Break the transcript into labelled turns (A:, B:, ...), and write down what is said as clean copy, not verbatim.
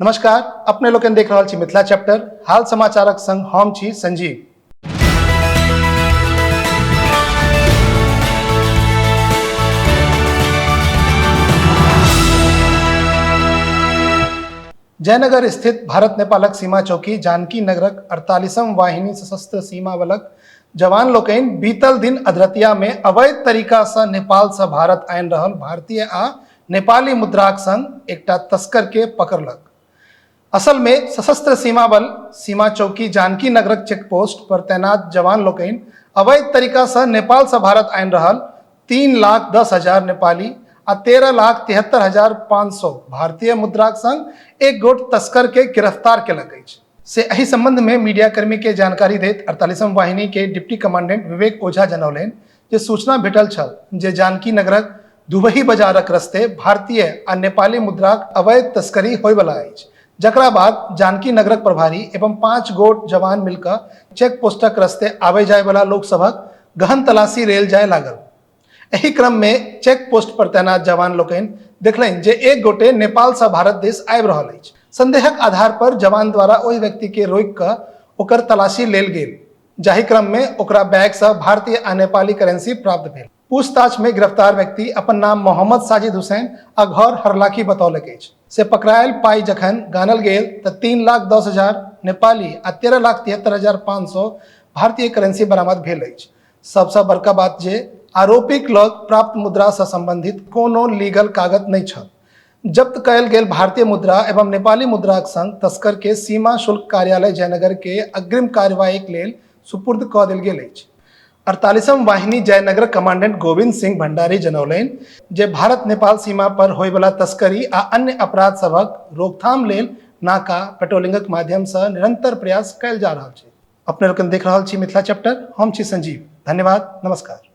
A: नमस्कार, अपने लोग देख रहा छी मिथिला चैप्टर हाल समाचारक संग हम छी संजीव। जयनगर स्थित भारत नेपालक सीमा चौकी जानकी नगरक 48वीं वाहिनी सशस्त्र सीमा बलक जवान लोकनि बीतल दिन अधरतिया में अवैध तरीका से नेपाल से भारत आनि रहल भारतीय आ नेपाली मुद्राक संग एकटा तस्कर के पकड़लक। असल में सशस्त्र सीमा बल सीमा चौकी जानकी नगरक चेकपोस्ट पर तैनात जवान लोकनि अवैध तरीका से नेपाल से भारत आनि रहल 3,10,000 नेपाली आ 13,73,500 भारतीय मुद्राक संग एक गोट तस्कर के गिरफ्तार केलक अछि। से एहि संबंध में मीडियाकर्मी के जानकारी दैत 48वीं वाहिनी के डिप्टी कमांडेंट विवेक ओझा जनौलनि जे सूचना भेटल छल जे जानकी नगरक दुबही बाजारक रस्ते भारतीय आ नेपाली मुद्राक अवैध तस्करी होयवला अछि, जकरा बाद जानकी नगरक प्रभारी एवं 5 गोट जवान मिलकर चेक पोस्टक रस्ते आबे जाय वाला लोक सभक गहन तलाशी लेल जाय लागल। एहि क्रम में चेक पोस्ट पर तैनात जवान लोकनि देखलनि जे एक गोटे नेपाल से भारत देश आबि रहल अछि। संदेहक आधार पर जवान द्वारा ओहि व्यक्ति के रोकि कऽ ओकर तलाशी लेल गेल, जाहि क्रम में ओकरा बैग से भारतीय आ नेपाली करेंसी प्राप्त भेल। पूछताछ में गिरफ्तार व्यक्ति अपन नाम मोहम्मद साजिद हुसैन आ घर हरलाखी बतौलक अछि। से पकड़ायल पाई जखन गानल गेल तऽ 3,10,000 नेपाली आ 13,73,500 भारतीय करेंसी बरामद भेल अछि। सबसे बड़का बात जे आरोपीक लग प्राप्त मुद्रा से संबंधित कोनो लीगल कागज नहीं छल। जब्त कयल गेल भारतीय मुद्रा एवं नेपाली मुद्राक संग तस्कर के सीमा शुल्क कार्यालय जयनगर के अग्रिम कार्यवाहीक लेल सुपुर्द कऽ देल गेल अछि। 48वीं वाहिनी जयनगर कमांडेंट गोविंद सिंह भंडारी जनौलनि जे भारत नेपाल सीमा पर होयवला तस्करी आ अन्य अपराध सभक रोकथाम लेल नाका पेट्रोलिंगक माध्यम से निरंतर प्रयास कयल जा रहल छै। अपने लोग देख रहल छी मिथिला चैप्टर, हम छी संजीव। धन्यवाद, नमस्कार।